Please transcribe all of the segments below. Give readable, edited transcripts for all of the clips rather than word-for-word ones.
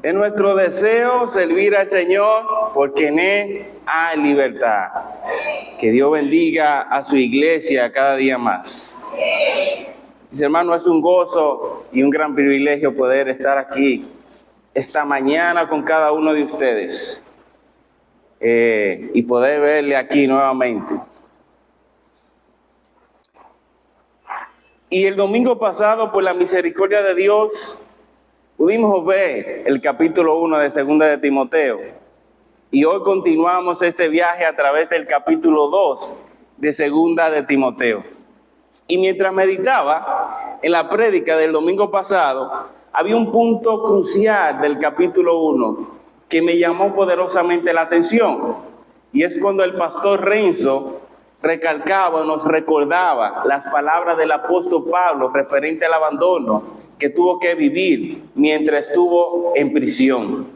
Es nuestro deseo servir al Señor porque en Él hay libertad. Que Dios bendiga a su iglesia cada día más. Mis hermanos, es un gozo y un gran privilegio poder estar aquí esta mañana con cada uno de ustedes y poder verle aquí nuevamente. Y el domingo pasado, por la misericordia de Dios, pudimos ver el capítulo 1 de Segunda de Timoteo. Y hoy continuamos este viaje a través del capítulo 2 de Segunda de Timoteo. Y mientras meditaba en la prédica del domingo pasado, había un punto crucial del capítulo 1 que me llamó poderosamente la atención. Y es cuando el pastor Renzo recalcaba, nos recordaba las palabras del apóstol Pablo referente al abandono que tuvo que vivir mientras estuvo en prisión.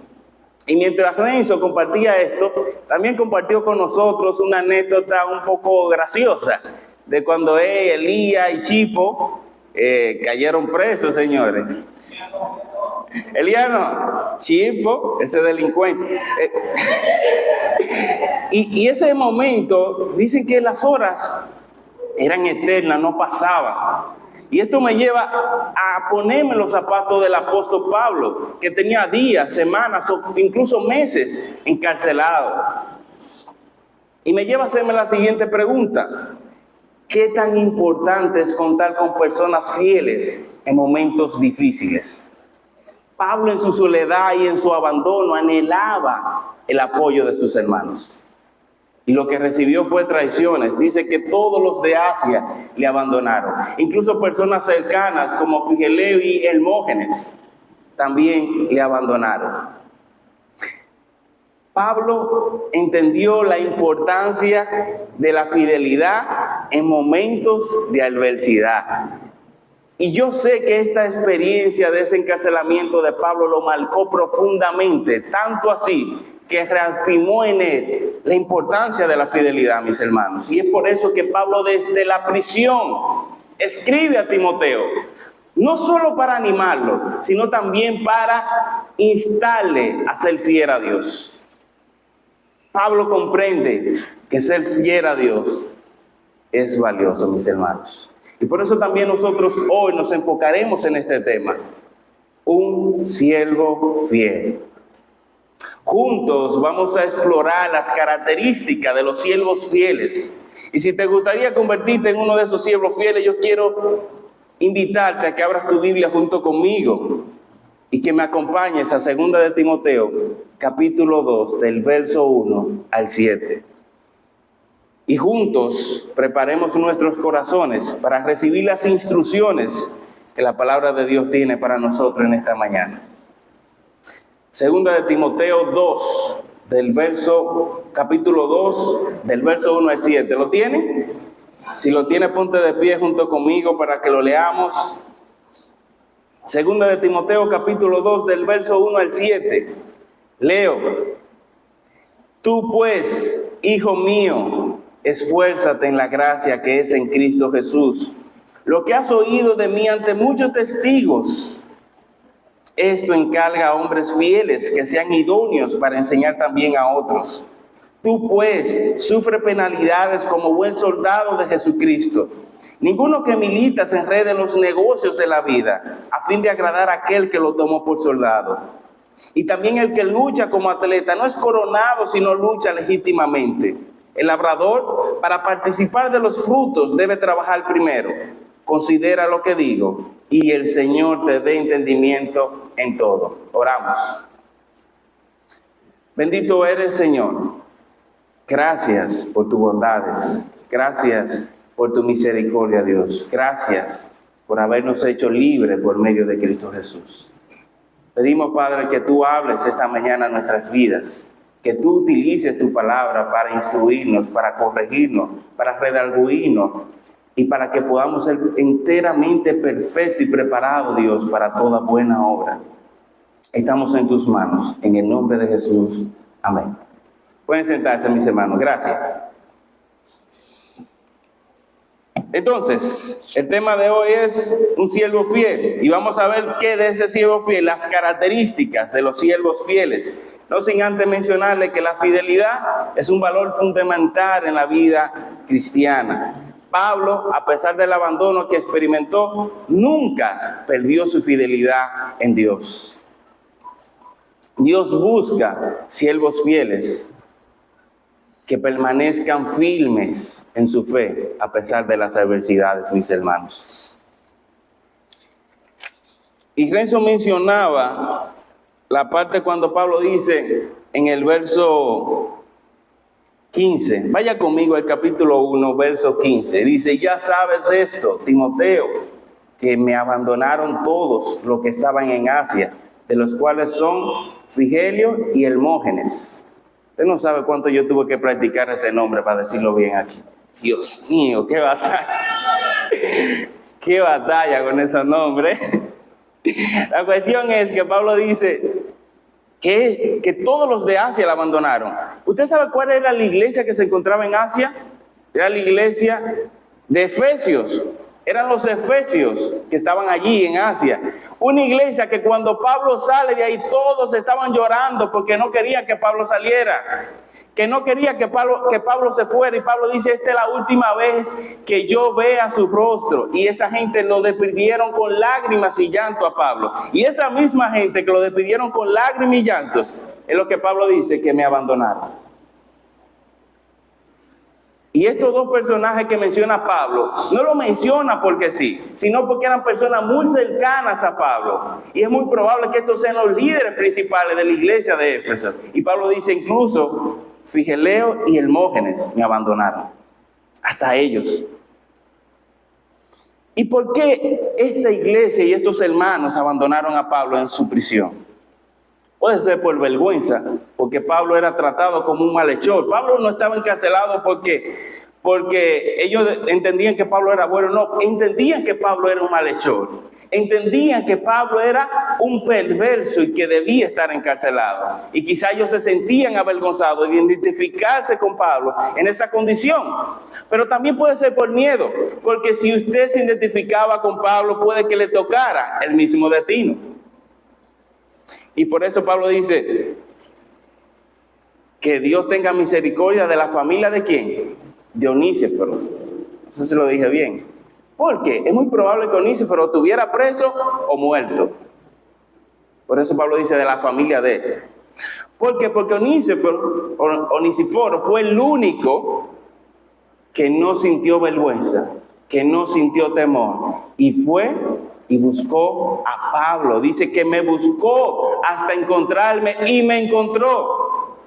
Y mientras Renzo compartía esto, también compartió con nosotros una anécdota un poco graciosa de cuando Elías y Chipo cayeron presos, señores. Elías no, Chipo, ese delincuente. Y ese momento, dicen que las horas eran eternas, no pasaban. Y esto me lleva a ponerme los zapatos del apóstol Pablo, que tenía días, semanas o incluso meses encarcelado. Y me lleva a hacerme la siguiente pregunta: ¿qué tan importante es contar con personas fieles en momentos difíciles? Pablo en su soledad y en su abandono anhelaba el apoyo de sus hermanos. Y lo que recibió fue traiciones. Dice que todos los de Asia le abandonaron. Incluso personas cercanas como Figeleo y Hermógenes también le abandonaron. Pablo entendió la importancia de la fidelidad en momentos de adversidad. Y yo sé que esta experiencia de ese encarcelamiento de Pablo lo marcó profundamente, tanto así que reafirmó en él la importancia de la fidelidad, mis hermanos. Y es por eso que Pablo desde la prisión escribe a Timoteo, no solo para animarlo, sino también para instarle a ser fiel a Dios. Pablo comprende que ser fiel a Dios es valioso, mis hermanos. Y por eso también nosotros hoy nos enfocaremos en este tema, un siervo fiel. Juntos vamos a explorar las características de los siervos fieles. Y si te gustaría convertirte en uno de esos siervos fieles, yo quiero invitarte a que abras tu Biblia junto conmigo y que me acompañes a 2 de Timoteo, capítulo 2, del verso 1 al 7. Y juntos preparemos nuestros corazones para recibir las instrucciones que la palabra de Dios tiene para nosotros en esta mañana. 2 de Timoteo 2, capítulo 2, del verso 1 al 7. ¿Lo tienen? Si lo tiene, ponte de pie junto conmigo para que lo leamos. 2 de Timoteo, capítulo 2, del verso 1 al 7. Leo. Tú pues, hijo mío, esfuérzate en la gracia que es en Cristo Jesús. Lo que has oído de mí ante muchos testigos, esto encarga a hombres fieles que sean idóneos para enseñar también a otros. Tú pues sufre penalidades como buen soldado de Jesucristo. Ninguno que milita se enrede en los negocios de la vida a fin de agradar a aquel que lo tomó por soldado. Y también el que lucha como atleta no es coronado, sino lucha legítimamente. El labrador, para participar de los frutos, debe trabajar primero. Considera lo que digo, y el Señor te dé entendimiento en todo. Oramos. Bendito eres, Señor. Gracias por tus bondades. Gracias por tu misericordia, Dios. Gracias por habernos hecho libres por medio de Cristo Jesús. Pedimos, Padre, que tú hables esta mañana en nuestras vidas, que tú utilices tu palabra para instruirnos, para corregirnos, para redarguirnos y para que podamos ser enteramente perfectos y preparados, Dios, para toda buena obra. Estamos en tus manos, en el nombre de Jesús. Amén. Pueden sentarse, mis hermanos. Gracias. Entonces, el tema de hoy es un siervo fiel y vamos a ver qué de ese siervo fiel, las características de los siervos fieles. No sin antes mencionarle que la fidelidad es un valor fundamental en la vida cristiana. Pablo, a pesar del abandono que experimentó, nunca perdió su fidelidad en Dios. Dios busca siervos fieles que permanezcan firmes en su fe a pesar de las adversidades, mis hermanos. Y Renzo mencionaba la parte cuando Pablo dice en el verso 15, vaya conmigo al capítulo 1, verso 15, dice, ya sabes esto, Timoteo, que me abandonaron todos los que estaban en Asia, de los cuales son Figelio y Hermógenes. Usted no sabe cuánto yo tuve que practicar ese nombre para decirlo bien aquí. Dios mío, qué batalla. Qué batalla con ese nombre. La cuestión es que Pablo dice que todos los de Asia la abandonaron. ¿Usted sabe cuál era la iglesia que se encontraba en Asia? Era la iglesia de Efesios. Eran los efesios que estaban allí en Asia. Una iglesia que cuando Pablo sale de ahí todos estaban llorando porque no querían que Pablo saliera. Que no quería que Pablo se fuera. Y Pablo dice, esta es la última vez que yo vea su rostro. Y esa gente lo despidieron con lágrimas y llanto a Pablo. Y esa misma gente que lo despidieron con lágrimas y llantos es lo que Pablo dice, que me abandonaron. Y estos dos personajes que menciona Pablo, no lo menciona porque sí, sino porque eran personas muy cercanas a Pablo. Y es muy probable que estos sean los líderes principales de la iglesia de Éfeso. Y Pablo dice incluso, Figeleo y Hermógenes me abandonaron. Hasta ellos. ¿Y por qué esta iglesia y estos hermanos abandonaron a Pablo en su prisión? Puede ser por vergüenza, porque Pablo era tratado como un malhechor. Pablo no estaba encarcelado porque ellos entendían que Pablo era bueno. No, entendían que Pablo era un malhechor. Entendían que Pablo era un perverso y que debía estar encarcelado. Y quizá ellos se sentían avergonzados de identificarse con Pablo en esa condición. Pero también puede ser por miedo, porque si usted se identificaba con Pablo, puede que le tocara el mismo destino. Y por eso Pablo dice que Dios tenga misericordia de la familia ¿de quién? De Onesíforo. No sé si lo dije bien. Porque es muy probable que Onesíforo estuviera preso o muerto. Por eso Pablo dice de la familia de él. ¿Por qué? Porque Onesíforo fue el único que no sintió vergüenza, que no sintió temor. Y fue y buscó a Pablo. Dice que me buscó hasta encontrarme y me encontró.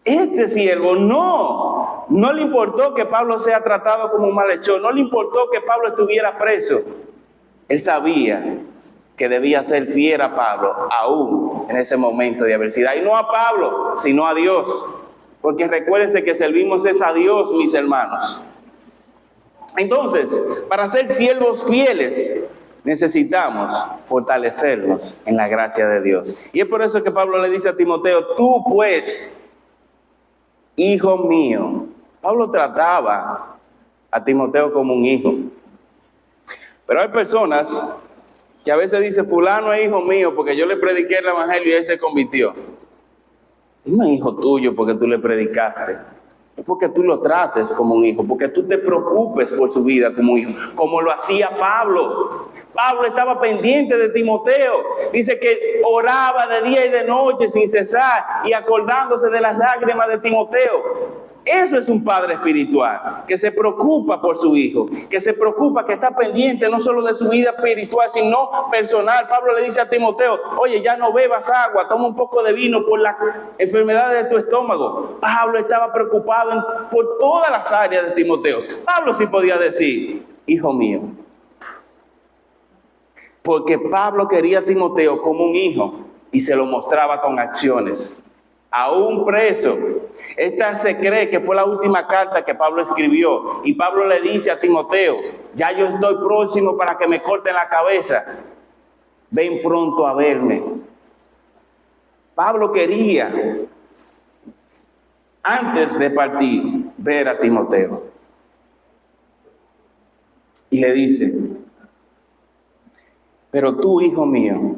Este siervo no le importó que Pablo sea tratado como un malhechor. No le importó que Pablo estuviera preso. Él sabía que debía ser fiel a Pablo aún en ese momento de adversidad. Y no a Pablo, sino a Dios. Porque recuérdense que servimos es a Dios, mis hermanos. Entonces, para ser siervos fieles, necesitamos fortalecernos en la gracia de Dios. Y es por eso que Pablo le dice a Timoteo, tú pues, hijo mío. Pablo trataba a Timoteo como un hijo. Pero hay personas que a veces dicen, fulano es hijo mío porque yo le prediqué el evangelio y él se convirtió. No es hijo tuyo porque tú le predicaste. Es porque tú lo trates como un hijo, porque tú te preocupes por su vida como un hijo, como lo hacía Pablo. Pablo estaba pendiente de Timoteo. Dice que oraba de día y de noche sin cesar y acordándose de las lágrimas de Timoteo. Eso es un padre espiritual, que se preocupa por su hijo, que se preocupa, que está pendiente no solo de su vida espiritual, sino personal. Pablo le dice a Timoteo, oye, ya no bebas agua, toma un poco de vino por las enfermedades de tu estómago. Pablo estaba preocupado por todas las áreas de Timoteo. Pablo sí podía decir, hijo mío, porque Pablo quería a Timoteo como un hijo y se lo mostraba con acciones. Aún preso, esta se cree que fue la última carta que Pablo escribió. Y Pablo le dice a Timoteo, ya yo estoy próximo para que me corten la cabeza. Ven pronto a verme. Pablo quería, antes de partir, ver a Timoteo. y le dice, pero tú, hijo mío,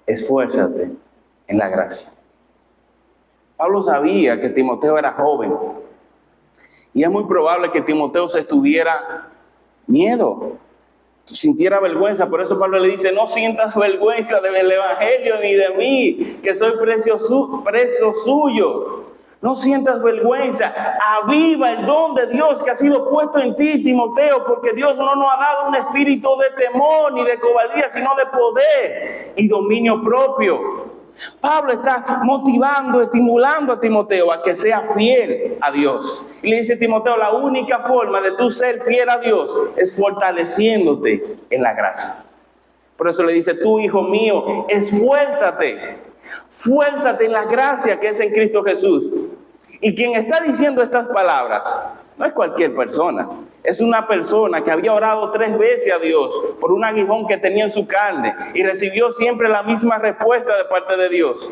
esfuérzate en la gracia. Pablo sabía que Timoteo era joven y es muy probable que Timoteo se estuviera miedo, sintiera vergüenza. Por eso Pablo le dice, no sientas vergüenza del evangelio ni de mí, que soy preso suyo. No sientas vergüenza, aviva el don de Dios que ha sido puesto en ti, Timoteo, porque Dios no nos ha dado un espíritu de temor ni de cobardía, sino de poder y dominio propio. Pablo está motivando, estimulando a Timoteo a que sea fiel a Dios. Y le dice a Timoteo, la única forma de tú ser fiel a Dios es fortaleciéndote en la gracia. Por eso le dice, tú, hijo mío, esfuérzate. Fuérzate en la gracia que es en Cristo Jesús. Y quien está diciendo estas palabras no es cualquier persona. Es una persona que había orado 3 veces a Dios por un aguijón que tenía en su carne y recibió siempre la misma respuesta de parte de Dios.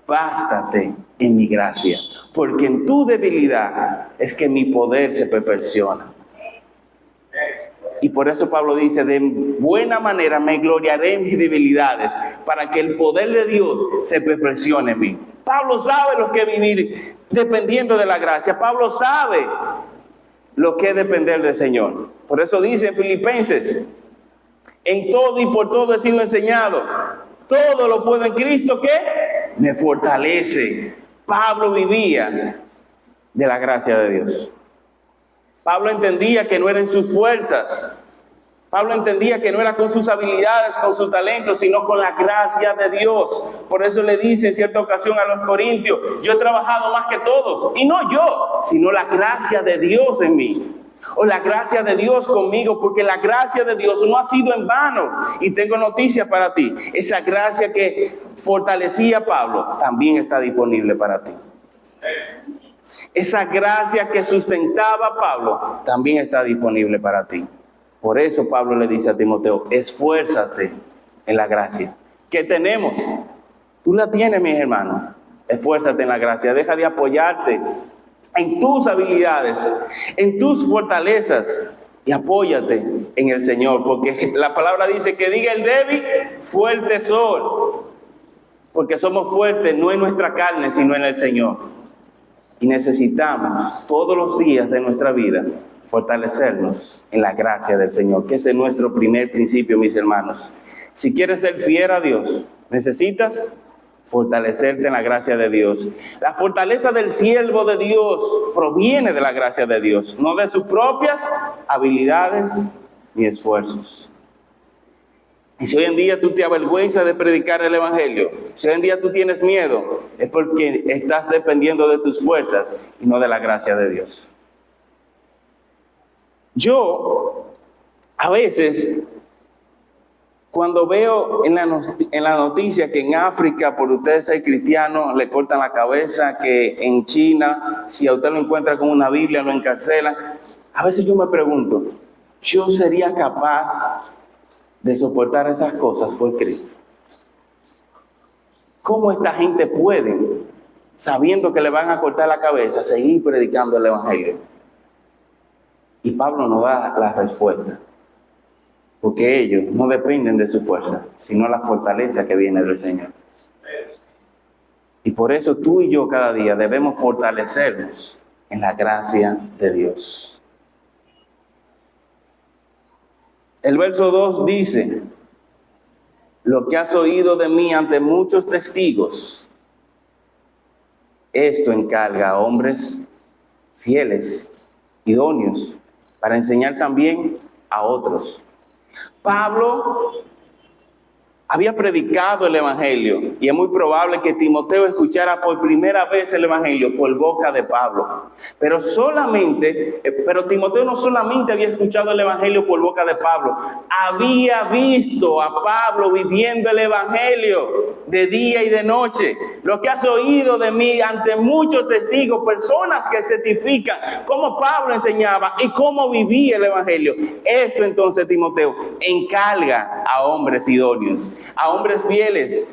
Bástate en mi gracia, porque en tu debilidad es que mi poder se perfecciona. Y por eso Pablo dice, de buena manera me gloriaré en mis debilidades, para que el poder de Dios se perfeccione en mí. Pablo sabe lo que es vivir dependiendo de la gracia. Pablo sabe lo que es depender del Señor. Por eso dice en Filipenses, en todo y por todo he sido enseñado. Todo lo puedo en Cristo que me fortalece. Pablo vivía de la gracia de Dios. Pablo entendía que no eran sus fuerzas. Pablo entendía que no era con sus habilidades, con su talento, sino con la gracia de Dios. Por eso le dice en cierta ocasión a los corintios, yo he trabajado más que todos. Y no yo, sino la gracia de Dios en mí. O la gracia de Dios conmigo, porque la gracia de Dios no ha sido en vano. Y tengo noticias para ti. Esa gracia que fortalecía a Pablo también está disponible para ti. Esa gracia que sustentaba a Pablo también está disponible para ti. Por eso Pablo le dice a Timoteo, esfuérzate en la gracia que tenemos. Tú la tienes, mis hermanos. Esfuérzate en la gracia. Deja de apoyarte en tus habilidades, en tus fortalezas, y apóyate en el Señor. Porque la palabra dice que diga el débil, fuerte soy. Porque somos fuertes no en nuestra carne, sino en el Señor. Y necesitamos todos los días de nuestra vida fortalecernos en la gracia del Señor, que ese es nuestro primer principio, mis hermanos. Si quieres ser fiel a Dios, necesitas fortalecerte en la gracia de Dios. La fortaleza del siervo de Dios proviene de la gracia de Dios, no de sus propias habilidades ni esfuerzos. Y si hoy en día tú te avergüenzas de predicar el evangelio, si hoy en día tú tienes miedo, es porque estás dependiendo de tus fuerzas y no de la gracia de Dios. Yo, a veces, cuando veo en la noticia que en África, por usted ser cristiano, le cortan la cabeza, que en China, si a usted lo encuentra con una Biblia, lo encarcelan, a veces yo me pregunto, ¿yo sería capaz de soportar esas cosas por Cristo? ¿Cómo esta gente puede, sabiendo que le van a cortar la cabeza, seguir predicando el evangelio? Y Pablo nos da la respuesta, porque ellos no dependen de su fuerza, sino la fortaleza que viene del Señor. Y por eso tú y yo cada día debemos fortalecernos en la gracia de Dios. El verso 2 dice, lo que has oído de mí ante muchos testigos, esto encarga a hombres fieles, idóneos, para enseñar también a otros. Pablo había predicado el evangelio y es muy probable que Timoteo escuchara por primera vez el evangelio por boca de Pablo. Pero Timoteo no solamente había escuchado el evangelio por boca de Pablo, había visto a Pablo viviendo el evangelio de día y de noche. Lo que has oído de mí ante muchos testigos, personas que testifican cómo Pablo enseñaba y cómo vivía el evangelio. Esto entonces, Timoteo, encarga a hombres idóneos, a hombres fieles,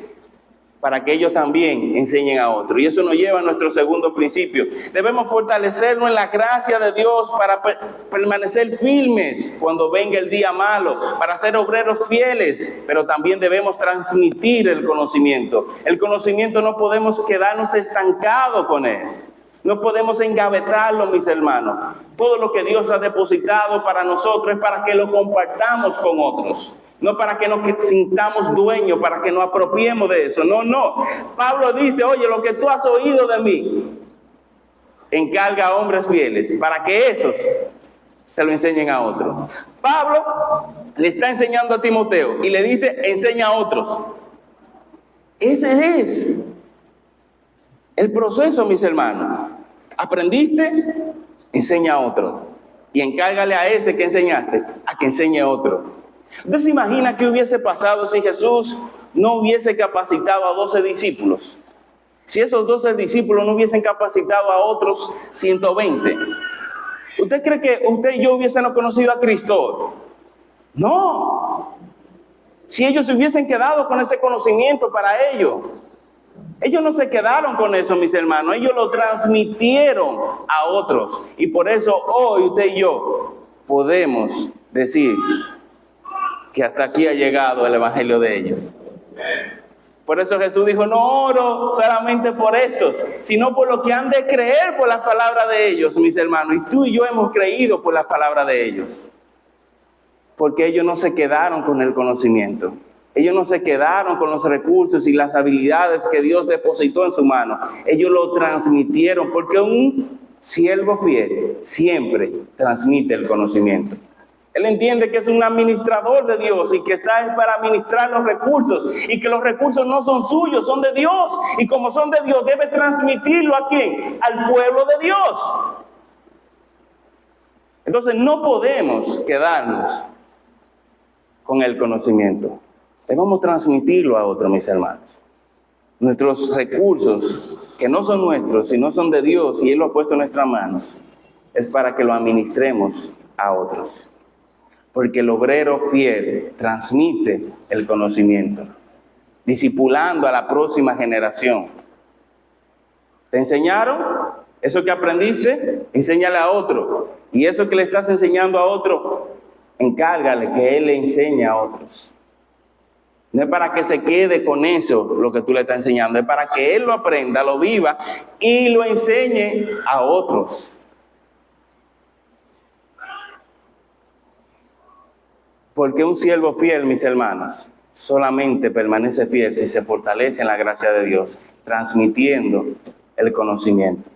para que ellos también enseñen a otros. Y eso nos lleva a nuestro segundo principio. Debemos fortalecernos en la gracia de Dios para permanecer firmes cuando venga el día malo, para ser obreros fieles, pero también debemos transmitir el conocimiento. El conocimiento no podemos quedarnos estancados con él. No podemos engavetarlo, mis hermanos. Todo lo que Dios ha depositado para nosotros es para que lo compartamos con otros. No para que nos sintamos dueños, para que nos apropiemos de eso. No. Pablo dice, oye, lo que tú has oído de mí, encarga a hombres fieles, para que esos se lo enseñen a otros. Pablo le está enseñando a Timoteo y le dice, enseña a otros. Ese es el proceso, mis hermanos. ¿Aprendiste? Enseña a otro. Y encárgale a ese que enseñaste, a que enseñe a otro. ¿Usted se imagina qué hubiese pasado si Jesús no hubiese capacitado a 12 discípulos? Si esos 12 discípulos no hubiesen capacitado a otros 120. ¿Usted cree que usted y yo hubiésemos conocido a Cristo? No. Si ellos se hubiesen quedado con ese conocimiento para ellos. Ellos no se quedaron con eso, mis hermanos. Ellos lo transmitieron a otros. Y por eso hoy usted y yo podemos decir que hasta aquí ha llegado el evangelio de ellos. Por eso Jesús dijo, no oro solamente por estos, sino por lo que han de creer por las palabras de ellos, mis hermanos. Y tú y yo hemos creído por las palabras de ellos. Porque ellos no se quedaron con el conocimiento. Ellos no se quedaron con los recursos y las habilidades que Dios depositó en su mano. Ellos lo transmitieron, porque un siervo fiel siempre transmite el conocimiento. Él entiende que es un administrador de Dios y que está para administrar los recursos y que los recursos no son suyos, son de Dios. Y como son de Dios, debe transmitirlo ¿a quién? Al pueblo de Dios. Entonces no podemos quedarnos con el conocimiento. Debemos transmitirlo a otros, mis hermanos. Nuestros recursos, que no son nuestros, sino son de Dios y Él lo ha puesto en nuestras manos, es para que lo administremos a otros. Porque el obrero fiel transmite el conocimiento, discipulando a la próxima generación. ¿Te enseñaron? Eso que aprendiste, enséñale a otro. Y eso que le estás enseñando a otro, encárgale que él le enseñe a otros. No es para que se quede con eso lo que tú le estás enseñando, es para que él lo aprenda, lo viva y lo enseñe a otros. Porque un siervo fiel, mis hermanos, solamente permanece fiel si se fortalece en la gracia de Dios, transmitiendo el conocimiento.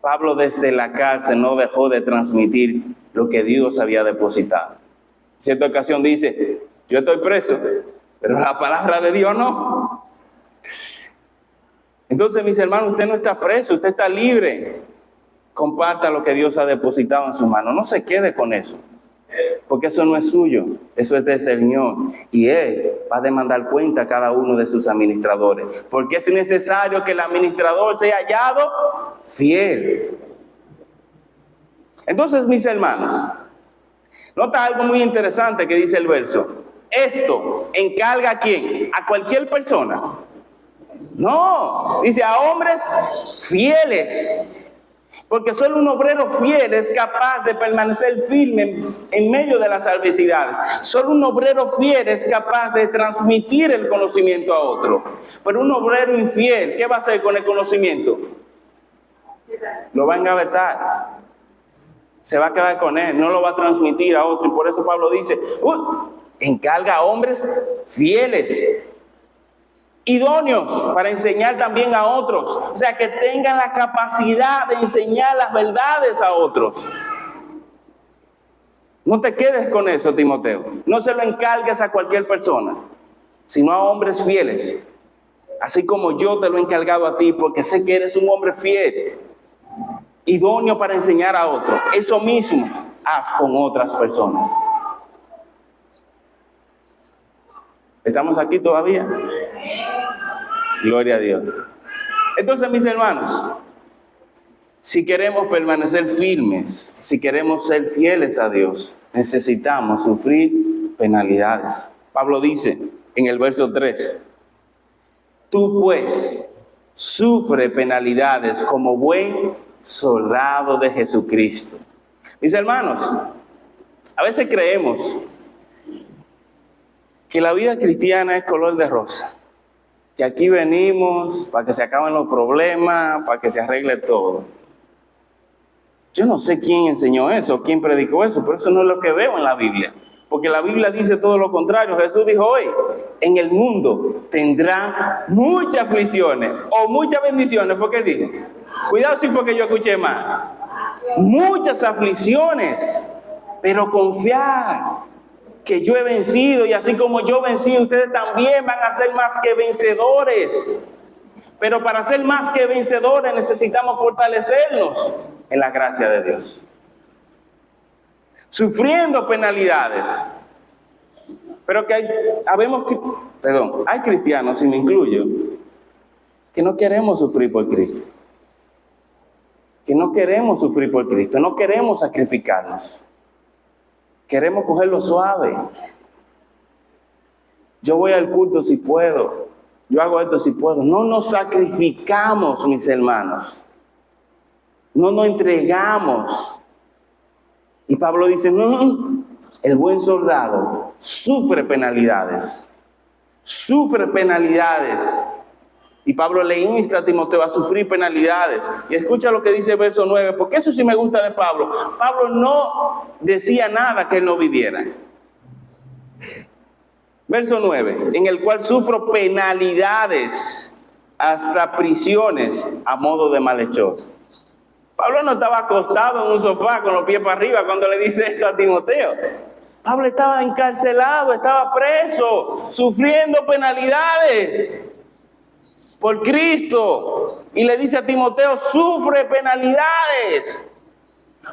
Pablo desde la cárcel no dejó de transmitir lo que Dios había depositado. En cierta ocasión dice, yo estoy preso, pero la palabra de Dios no. Entonces, mis hermanos, usted no está preso, usted está libre. Comparta lo que Dios ha depositado en su mano, no se quede con eso. Porque eso no es suyo, eso es del Señor. Y Él va a demandar cuenta a cada uno de sus administradores. Porque es necesario que el administrador sea hallado fiel. Entonces, mis hermanos, nota algo muy interesante que dice el verso. Esto encarga a quién, a cualquier persona. No, dice a hombres fieles. Porque solo un obrero fiel es capaz de permanecer firme en medio de las adversidades. Solo un obrero fiel es capaz de transmitir el conocimiento a otro. Pero un obrero infiel, ¿qué va a hacer con el conocimiento? Lo va a engavetar. Se va a quedar con él, no lo va a transmitir a otro. Y por eso Pablo dice, encarga a hombres fieles, idóneos para enseñar también a otros. O sea, que tengan la capacidad de enseñar las verdades a otros. No te quedes con eso, Timoteo. No se lo encargues a cualquier persona, sino a hombres fieles. Así como yo te lo he encargado a ti, porque sé que eres un hombre fiel, idóneo para enseñar a otros. Eso mismo haz con otras personas. ¿Estamos aquí todavía? Gloria a Dios. Entonces, mis hermanos, si queremos permanecer firmes, si queremos ser fieles a Dios, necesitamos sufrir penalidades. Pablo dice en el verso 3, Tú pues sufre penalidades como buen soldado de Jesucristo. Mis hermanos, a veces creemos que la vida cristiana es color de rosa, que aquí venimos para que se acaben los problemas, para que se arregle todo. Yo no sé quién enseñó eso, quién predicó eso, pero eso no es lo que veo en la Biblia. Porque la Biblia dice todo lo contrario. Jesús dijo hoy, en el mundo tendrán muchas aflicciones o muchas bendiciones. ¿Fue que él dijo? Cuidado si fue que yo escuché mal. Muchas aflicciones, pero confiar que yo he vencido y así como yo vencí, ustedes también van a ser más que vencedores. Pero para ser más que vencedores necesitamos fortalecernos en la gracia de Dios. Sufriendo penalidades. Pero que hay cristianos, y me incluyo, que no queremos sufrir por Cristo. Que no queremos sufrir por Cristo, no queremos sacrificarnos. Queremos cogerlo suave. Yo voy al culto si puedo. Yo hago esto si puedo. No nos sacrificamos, mis hermanos. No nos entregamos. Y Pablo dice, no, el buen soldado sufre penalidades. Sufre penalidades. Y Pablo le insta a Timoteo a sufrir penalidades. Y escucha lo que dice el verso 9, porque eso sí me gusta de Pablo. Pablo no decía nada que él no viviera. Verso 9, en el cual sufro penalidades, hasta prisiones a modo de malhechor. Pablo no estaba acostado en un sofá con los pies para arriba cuando le dice esto a Timoteo. Pablo estaba encarcelado, estaba preso, sufriendo penalidades por Cristo. Y le dice a Timoteo, sufre penalidades.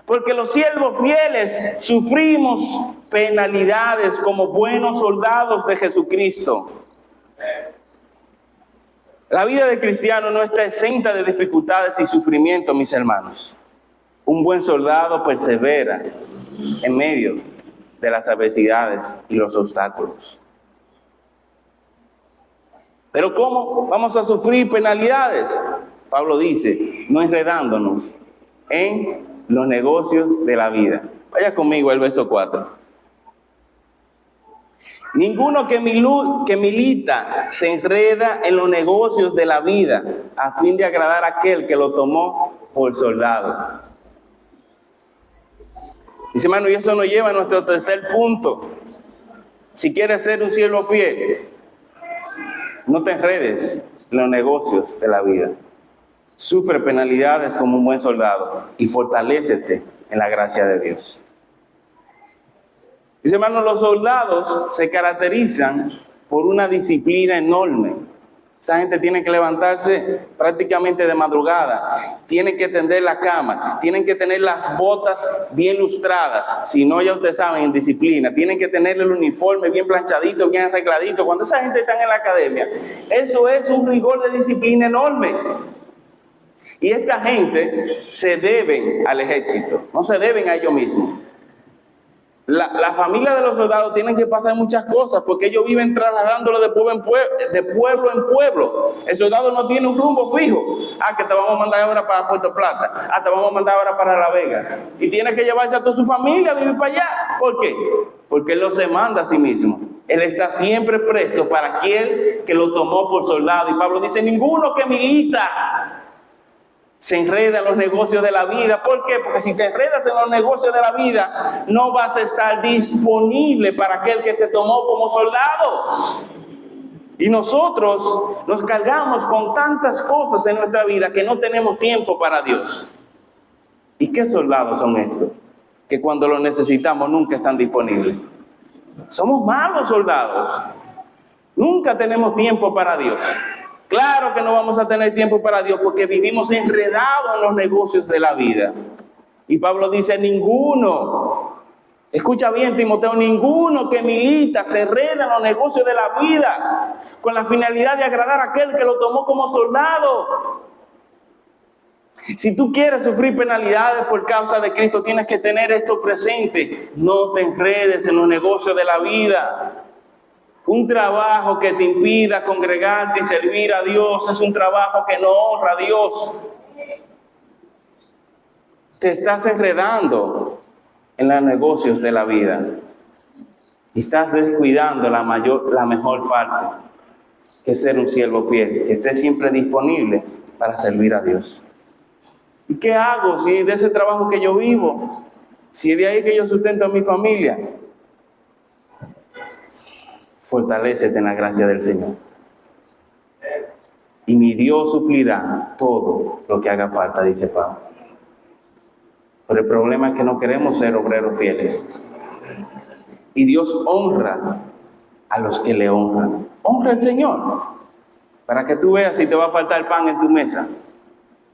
Porque los siervos fieles sufrimos penalidades como buenos soldados de Jesucristo. La vida del cristiano no está exenta de dificultades y sufrimiento, mis hermanos. Un buen soldado persevera en medio de las adversidades y los obstáculos. ¿Pero cómo vamos a sufrir penalidades? Pablo dice, no enredándonos en los negocios de la vida. Vaya conmigo al verso 4. Ninguno que milita se enreda en los negocios de la vida a fin de agradar a aquel que lo tomó por soldado. Dice, hermano, y eso nos lleva a nuestro tercer punto. Si quieres ser un siervo fiel, no te enredes en los negocios de la vida. Sufre penalidades como un buen soldado y fortalécete en la gracia de Dios. Dice, hermano, los soldados se caracterizan por una disciplina enorme. Esa gente tiene que levantarse prácticamente de madrugada, tienen que tender la cama, tienen que tener las botas bien lustradas, si no ya ustedes saben, en disciplina, tienen que tener el uniforme bien planchadito, bien arregladito. Cuando esa gente está en la academia, eso es un rigor de disciplina enorme. Y esta gente se deben al ejército, no se deben a ellos mismos. La familia de los soldados tienen que pasar muchas cosas porque ellos viven trasladándolo de pueblo en pueblo. El soldado no tiene un rumbo fijo. Que te vamos a mandar ahora para Puerto Plata. Te vamos a mandar ahora para La Vega. Y tiene que llevarse a toda su familia a vivir para allá. ¿Por qué? Porque él no se manda a sí mismo. Él está siempre presto para aquel que lo tomó por soldado. Y Pablo dice, ninguno que milita se enreda en los negocios de la vida. ¿Por qué? Porque si te enredas en los negocios de la vida, no vas a estar disponible para aquel que te tomó como soldado. Y nosotros nos cargamos con tantas cosas en nuestra vida que no tenemos tiempo para Dios. ¿Y qué soldados son estos? Que cuando los necesitamos nunca están disponibles. Somos malos soldados. Nunca tenemos tiempo para Dios. Claro que no vamos a tener tiempo para Dios porque vivimos enredados en los negocios de la vida. Y Pablo dice, ninguno, escucha bien Timoteo, ninguno que milita se enreda en los negocios de la vida con la finalidad de agradar a aquel que lo tomó como soldado. Si tú quieres sufrir penalidades por causa de Cristo, tienes que tener esto presente. No te enredes en los negocios de la vida Un trabajo que te impida congregarte y servir a Dios es un trabajo que no honra a Dios. Te estás enredando en los negocios de la vida y estás descuidando la mejor parte, que es ser un siervo fiel, que esté siempre disponible para servir a Dios. ¿Y qué hago si de ese trabajo que yo vivo, si es de ahí que yo sustento a mi familia? Fortalécete en la gracia del Señor. Y mi Dios suplirá todo lo que haga falta, dice Pablo. Pero el problema es que no queremos ser obreros fieles. Y Dios honra a los que le honran. Honra al Señor, para que tú veas si te va a faltar pan en tu mesa.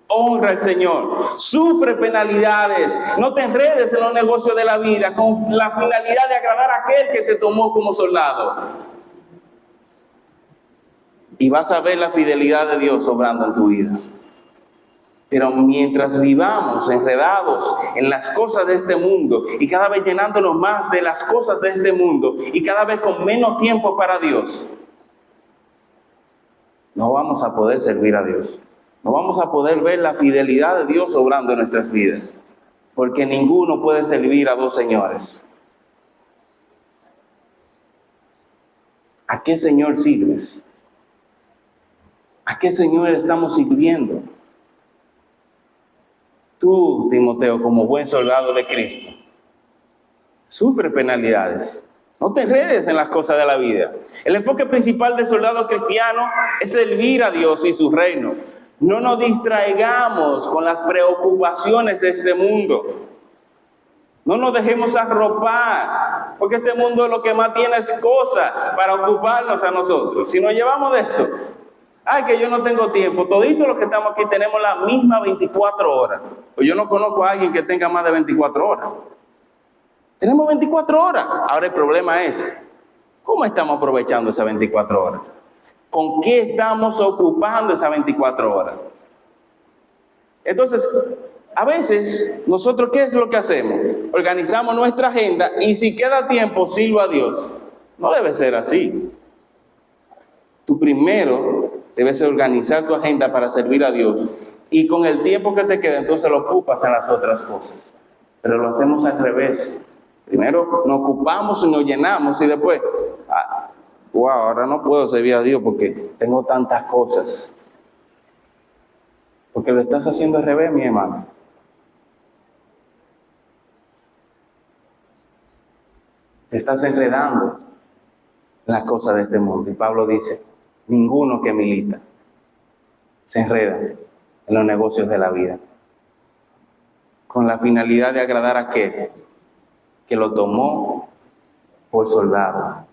Honra al Señor. Sufre penalidades. No te enredes en los negocios de la vida con la finalidad de agradar a aquel que te tomó como soldado. Y vas a ver la fidelidad de Dios obrando en tu vida. Pero mientras vivamos enredados en las cosas de este mundo y cada vez llenándonos más de las cosas de este mundo y cada vez con menos tiempo para Dios, no vamos a poder servir a Dios. No vamos a poder ver la fidelidad de Dios obrando en nuestras vidas. Porque ninguno puede servir a dos señores. ¿A qué Señor sirves? ¿A qué Señor estamos sirviendo? Tú, Timoteo, como buen soldado de Cristo, sufre penalidades. No te enredes en las cosas de la vida. El enfoque principal del soldado cristiano es servir a Dios y su reino. No nos distraigamos con las preocupaciones de este mundo. No nos dejemos arropar, porque este mundo lo que más tiene es cosas para ocuparnos a nosotros. Si nos llevamos de esto, que yo no tengo tiempo. Toditos los que estamos aquí tenemos la misma 24 horas. Pues yo no conozco a alguien que tenga más de 24 horas. Tenemos 24 horas. Ahora el problema es, ¿cómo estamos aprovechando esas 24 horas? ¿Con qué estamos ocupando esas 24 horas? Entonces, a veces, nosotros, ¿qué es lo que hacemos? Organizamos nuestra agenda y si queda tiempo, sirvo a Dios. No debe ser así. Tú primero debes organizar tu agenda para servir a Dios y con el tiempo que te queda, entonces lo ocupas en las otras cosas. Pero lo hacemos al revés. Primero nos ocupamos y nos llenamos y después, ahora no puedo servir a Dios porque tengo tantas cosas. Porque lo estás haciendo al revés, mi hermano. Te estás enredando en las cosas de este mundo. Y Pablo dice, ninguno que milita se enreda en los negocios de la vida con la finalidad de agradar a aquel que lo tomó por soldado.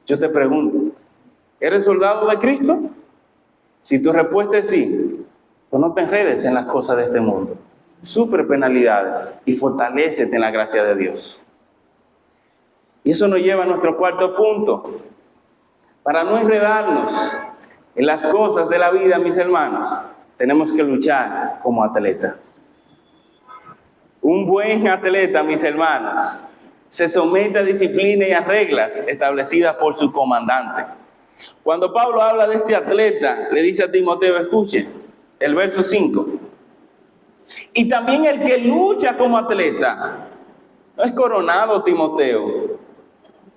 Yo te pregunto, ¿eres soldado de Cristo? Si tu respuesta es sí, pues no te enredes en las cosas de este mundo. Sufre penalidades y fortalécete en la gracia de Dios. Y eso nos lleva a nuestro cuarto punto. Para no enredarnos en las cosas de la vida, mis hermanos, tenemos que luchar como atleta. Un buen atleta, mis hermanos, se somete a disciplina y a reglas establecidas por su comandante. Cuando Pablo habla de este atleta, le dice a Timoteo, escuche, el verso 5. Y también el que lucha como atleta, no es coronado, Timoteo,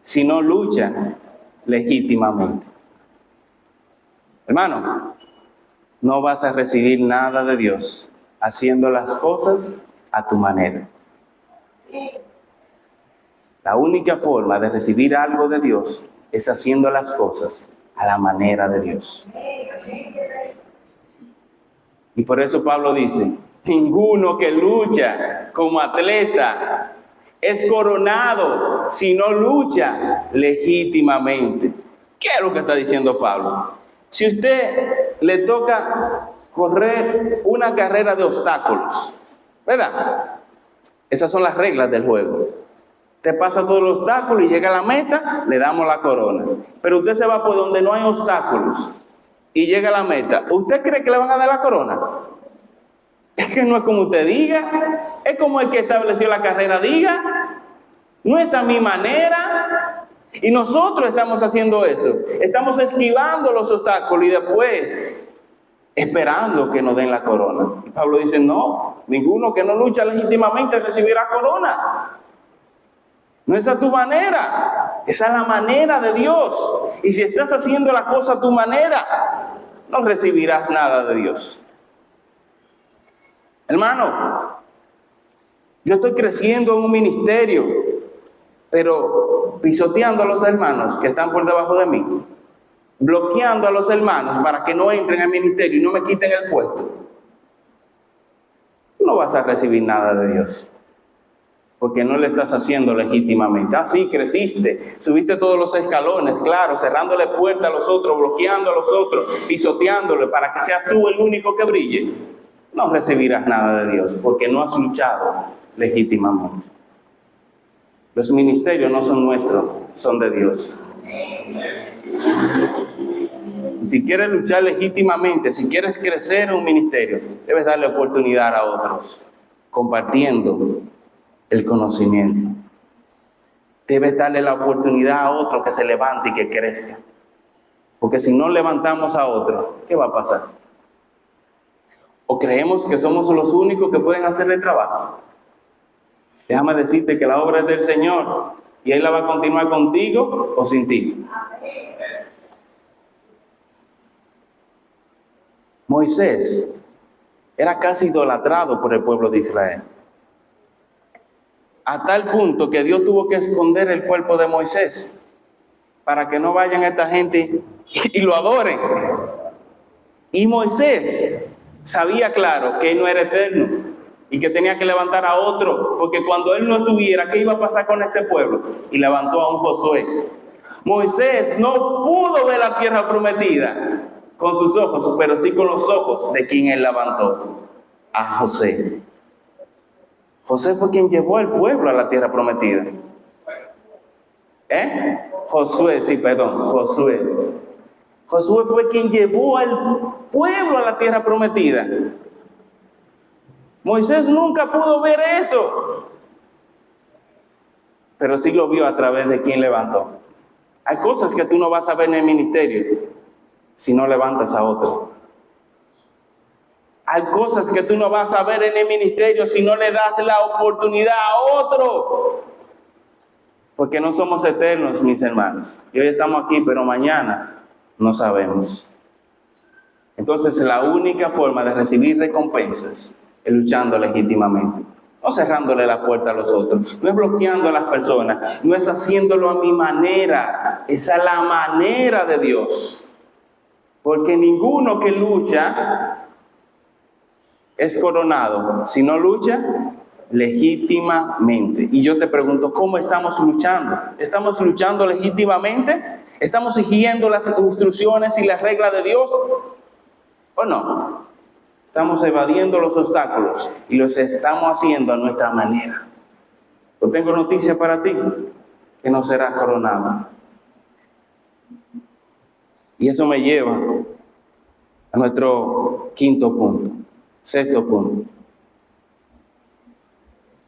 sino lucha legítimamente. Hermano, no vas a recibir nada de Dios haciendo las cosas a tu manera. La única forma de recibir algo de Dios es haciendo las cosas a la manera de Dios. Y por eso Pablo dice, ninguno que lucha como atleta es coronado si no lucha legítimamente. ¿Qué es lo que está diciendo Pablo? Si usted le toca correr una carrera de obstáculos, ¿verdad? Esas son las reglas del juego. Te pasa todos los obstáculos y llega a la meta, le damos la corona. Pero usted se va por donde no hay obstáculos y llega a la meta. ¿Usted cree que le van a dar la corona? Es que no es como usted diga, es como el que estableció la carrera diga, no es a mi manera. Y nosotros estamos haciendo eso. Estamos esquivando los obstáculos y después esperando que nos den la corona. Y Pablo dice, no, ninguno que no lucha legítimamente recibirá corona. No es a tu manera, esa es la manera de Dios. Y si estás haciendo la cosa a tu manera, no recibirás nada de Dios. Hermano, yo estoy creciendo en un ministerio, pero pisoteando a los hermanos que están por debajo de mí, bloqueando a los hermanos para que no entren al ministerio y no me quiten el puesto. Tú no vas a recibir nada de Dios, porque no le estás haciendo legítimamente. Sí, creciste, subiste todos los escalones, claro, cerrándole puertas a los otros, bloqueando a los otros, pisoteándole para que seas tú el único que brille. No recibirás nada de Dios, porque no has luchado legítimamente. Los ministerios no son nuestros, son de Dios. Si quieres luchar legítimamente, si quieres crecer en un ministerio, debes darle oportunidad a otros, compartiendo el conocimiento. Debes darle la oportunidad a otro que se levante y que crezca. Porque si no levantamos a otro, ¿qué va a pasar? ¿O creemos que somos los únicos que pueden hacer el trabajo? Déjame decirte que la obra es del Señor y Él la va a continuar contigo o sin ti. Moisés era casi idolatrado por el pueblo de Israel. A tal punto que Dios tuvo que esconder el cuerpo de Moisés para que no vayan esta gente y lo adoren. Y Moisés sabía claro que él no era eterno y que tenía que levantar a otro, porque cuando él no estuviera, ¿qué iba a pasar con este pueblo? Y levantó a un Josué. Moisés no pudo ver la tierra prometida con sus ojos, pero sí con los ojos de quien él levantó, a José. José fue quien llevó al pueblo a la tierra prometida. Josué fue quien llevó al pueblo a la tierra prometida. Moisés nunca pudo ver eso, pero sí lo vio a través de quien levantó. Hay cosas que tú no vas a ver en el ministerio si no levantas a otro. Hay cosas que tú no vas a ver en el ministerio si no le das la oportunidad a otro. Porque no somos eternos, mis hermanos. Y hoy estamos aquí, pero mañana no sabemos. Entonces, la única forma de recibir recompensas es luchando legítimamente. No cerrándole la puerta a los otros. No es bloqueando a las personas. No es haciéndolo a mi manera. Esa es la manera de Dios. Porque ninguno que lucha es coronado, si no lucha legítimamente. Y yo te pregunto, ¿cómo estamos luchando? ¿Estamos luchando legítimamente? ¿Estamos siguiendo las instrucciones y las reglas de Dios? ¿O no? Estamos evadiendo los obstáculos y los estamos haciendo a nuestra manera. Yo tengo noticia para ti, que no serás coronado. Y eso me lleva a nuestro sexto punto.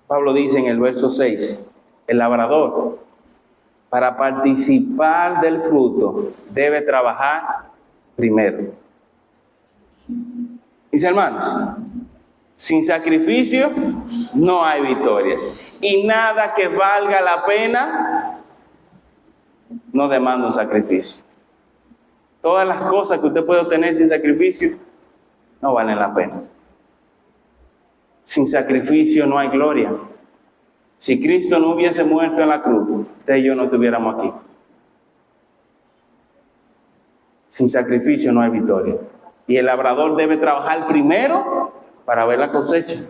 Pablo dice en el verso 6, el labrador, para participar del fruto, debe trabajar primero. Mis hermanos, sin sacrificio no hay victoria. Y nada que valga la pena no demanda un sacrificio. Todas las cosas que usted puede obtener sin sacrificio no valen la pena. Sin sacrificio no hay gloria. Si Cristo no hubiese muerto en la cruz, usted y yo no estuviéramos aquí. Sin sacrificio no hay victoria. Y el labrador debe trabajar primero para ver la cosecha.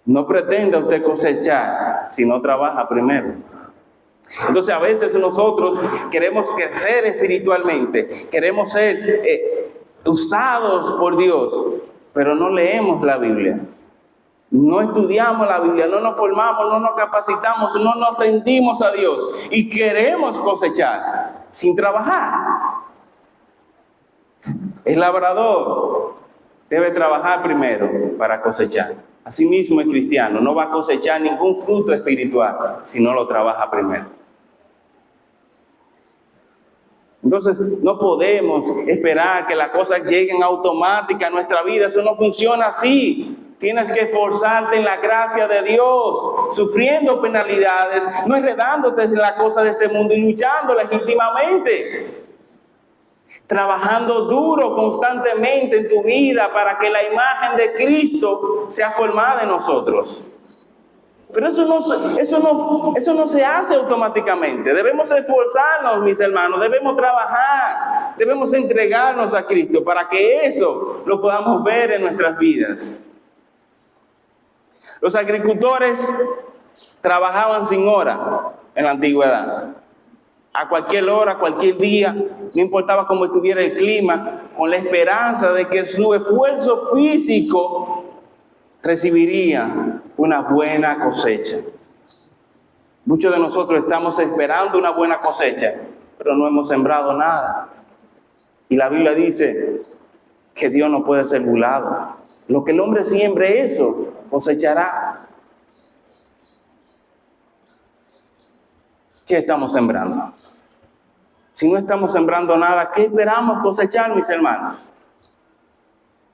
No pretenda usted cosechar si no trabaja primero. Entonces a veces nosotros queremos crecer espiritualmente, queremos ser usados por Dios, pero no leemos la Biblia. No estudiamos la Biblia, no nos formamos, no nos capacitamos, no nos rendimos a Dios y queremos cosechar sin trabajar. El labrador debe trabajar primero para cosechar. Asimismo el cristiano no va a cosechar ningún fruto espiritual si no lo trabaja primero. Entonces, no podemos esperar que las cosas lleguen automáticas a nuestra vida. Eso no funciona así. Tienes que esforzarte en la gracia de Dios, sufriendo penalidades, no enredándote en la cosa de este mundo y luchando legítimamente. Trabajando duro constantemente en tu vida para que la imagen de Cristo sea formada en nosotros. Pero eso no se hace automáticamente. Debemos esforzarnos, mis hermanos, debemos trabajar, debemos entregarnos a Cristo para que eso lo podamos ver en nuestras vidas. Los agricultores trabajaban sin hora en la antigüedad. A cualquier hora, cualquier día, no importaba cómo estuviera el clima, con la esperanza de que su esfuerzo físico recibiría una buena cosecha. Muchos de nosotros estamos esperando una buena cosecha, pero no hemos sembrado nada. Y la Biblia dice que Dios no puede ser burlado. Lo que el hombre siembre, eso cosechará. ¿Qué estamos sembrando? Si no estamos sembrando nada, ¿qué esperamos cosechar, mis hermanos?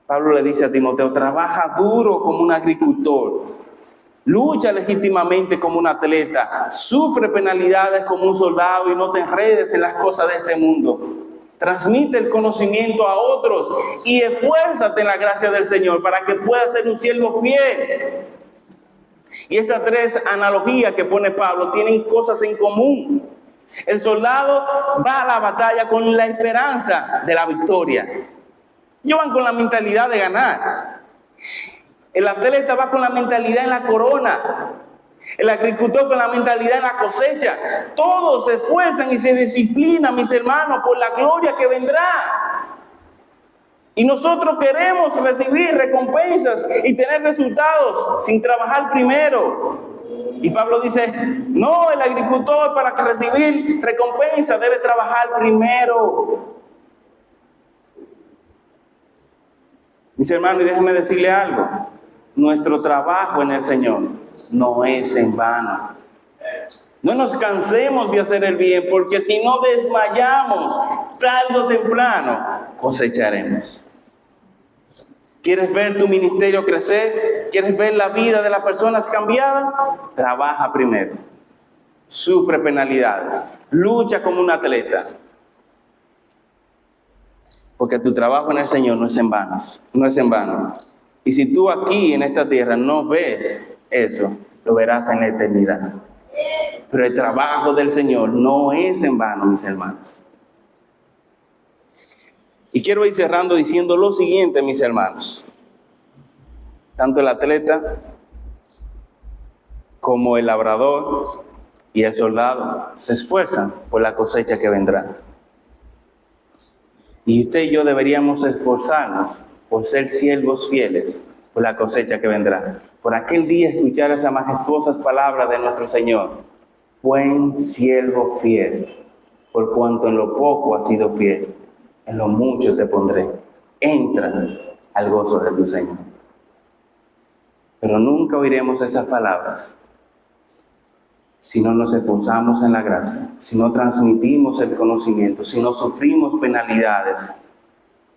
Pablo le dice a Timoteo, trabaja duro como un agricultor, lucha legítimamente como un atleta, sufre penalidades como un soldado y no te enredes en las cosas de este mundo. Transmite el conocimiento a otros y esfuérzate en la gracia del Señor para que puedas ser un siervo fiel. Y estas tres analogías que pone Pablo tienen cosas en común. El soldado va a la batalla con la esperanza de la victoria. Ellos van con la mentalidad de ganar. El atleta va con la mentalidad en la corona. El agricultor con la mentalidad en la cosecha. Todos se esfuerzan y se disciplinan, mis hermanos, por la gloria que vendrá. Y nosotros queremos recibir recompensas y tener resultados sin trabajar primero. Y Pablo dice, no, el agricultor para recibir recompensa debe trabajar primero. Mis hermanos, y déjenme decirle algo. Nuestro trabajo en el Señor no es en vano. No nos cansemos de hacer el bien, porque si no desmayamos, tarde o temprano cosecharemos. ¿Quieres ver tu ministerio crecer? ¿Quieres ver la vida de las personas cambiada? Trabaja primero. Sufre penalidades. Lucha como un atleta. Porque tu trabajo en el Señor no es en vano. No es en vano. Y si tú aquí en esta tierra no ves eso, lo verás en la eternidad. Pero el trabajo del Señor no es en vano, mis hermanos. Y quiero ir cerrando diciendo lo siguiente, mis hermanos. Tanto el atleta como el labrador y el soldado se esfuerzan por la cosecha que vendrá. Y usted y yo deberíamos esforzarnos por ser siervos fieles por la cosecha que vendrá. Por aquel día escuchar esas majestuosas palabras de nuestro Señor. Buen siervo fiel, por cuanto en lo poco has sido fiel, en lo mucho te pondré. Entra al gozo de tu Señor. Pero nunca oiremos esas palabras si no nos esforzamos en la gracia, si no transmitimos el conocimiento, si no sufrimos penalidades,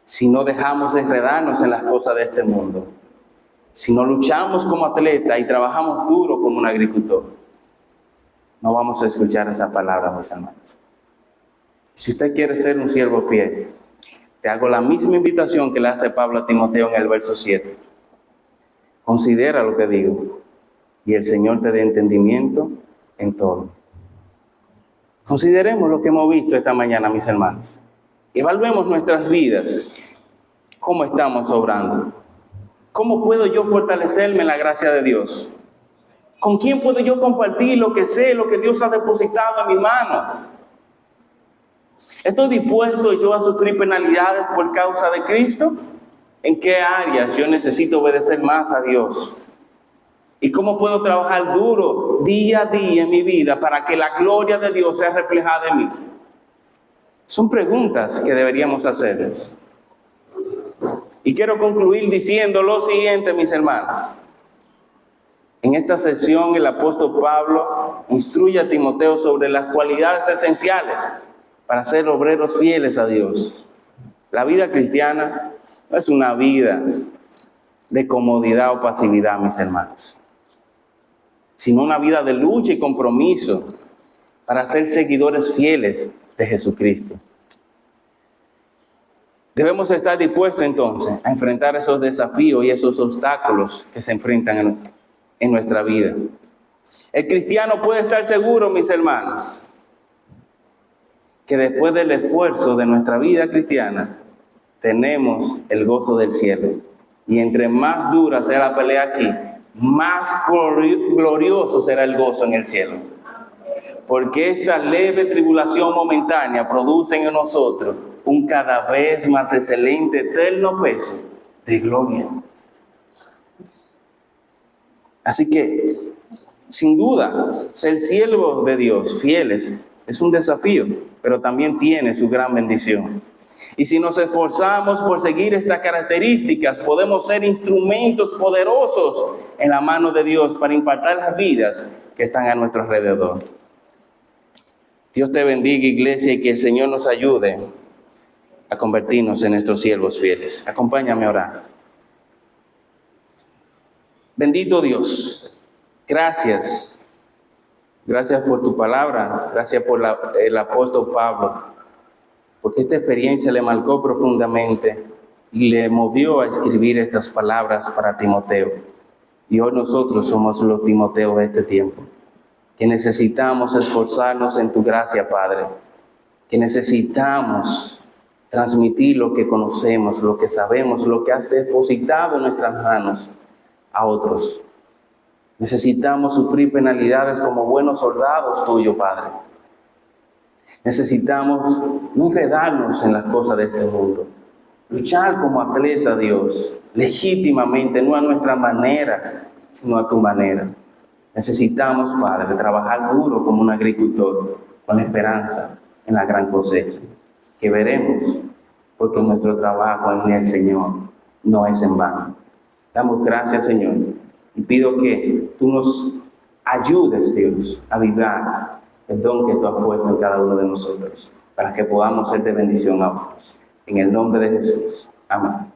si no dejamos de enredarnos en las cosas de este mundo, si no luchamos como atleta y trabajamos duro como un agricultor. No vamos a escuchar esas palabras, mis hermanos. Si usted quiere ser un siervo fiel, te hago la misma invitación que le hace Pablo a Timoteo en el verso 7. Considera lo que digo y el Señor te dé entendimiento en todo. Consideremos lo que hemos visto esta mañana, mis hermanos. Evaluemos nuestras vidas. ¿Cómo estamos obrando? ¿Cómo puedo yo fortalecerme en la gracia de Dios? ¿Con quién puedo yo compartir lo que sé, lo que Dios ha depositado en mi mano? ¿Estoy dispuesto yo a sufrir penalidades por causa de Cristo? ¿En qué áreas yo necesito obedecer más a Dios? ¿Y cómo puedo trabajar duro día a día en mi vida para que la gloria de Dios sea reflejada en mí? Son preguntas que deberíamos hacernos. Y quiero concluir diciendo lo siguiente, mis hermanos. En esta sesión el apóstol Pablo instruye a Timoteo sobre las cualidades esenciales para ser obreros fieles a Dios. La vida cristiana no es una vida de comodidad o pasividad, mis hermanos, sino una vida de lucha y compromiso para ser seguidores fieles de Jesucristo. Debemos estar dispuestos entonces a enfrentar esos desafíos y esos obstáculos que se enfrentan en nuestra vida. El cristiano puede estar seguro, mis hermanos, que después del esfuerzo de nuestra vida cristiana, tenemos el gozo del cielo. Y entre más dura sea la pelea aquí, más glorioso será el gozo en el cielo. Porque esta leve tribulación momentánea produce en nosotros un cada vez más excelente, eterno peso de gloria. Así que, sin duda, ser siervos de Dios, fieles, es un desafío, pero también tiene su gran bendición. Y si nos esforzamos por seguir estas características, podemos ser instrumentos poderosos en la mano de Dios para impactar las vidas que están a nuestro alrededor. Dios te bendiga, iglesia, y que el Señor nos ayude a convertirnos en nuestros siervos fieles. Acompáñame a orar. Bendito Dios, gracias. Gracias por tu palabra, gracias por el apóstol Pablo, porque esta experiencia le marcó profundamente y le movió a escribir estas palabras para Timoteo. Y hoy nosotros somos los Timoteos de este tiempo, que necesitamos esforzarnos en tu gracia, Padre, que necesitamos transmitir lo que conocemos, lo que sabemos, lo que has depositado en nuestras manos a otros. Necesitamos sufrir penalidades como buenos soldados tuyos, Padre. Necesitamos no enredarnos en las cosas de este mundo. Luchar como atleta, Dios, legítimamente, no a nuestra manera, sino a tu manera. Necesitamos, Padre, trabajar duro como un agricultor, con esperanza en la gran cosecha, que veremos, porque nuestro trabajo en el Señor no es en vano. Damos gracias, Señor, y pido que tú nos ayudes, Dios, a vibrar el don que tú has puesto en cada uno de nosotros, para que podamos ser de bendición a otros. En el nombre de Jesús. Amén.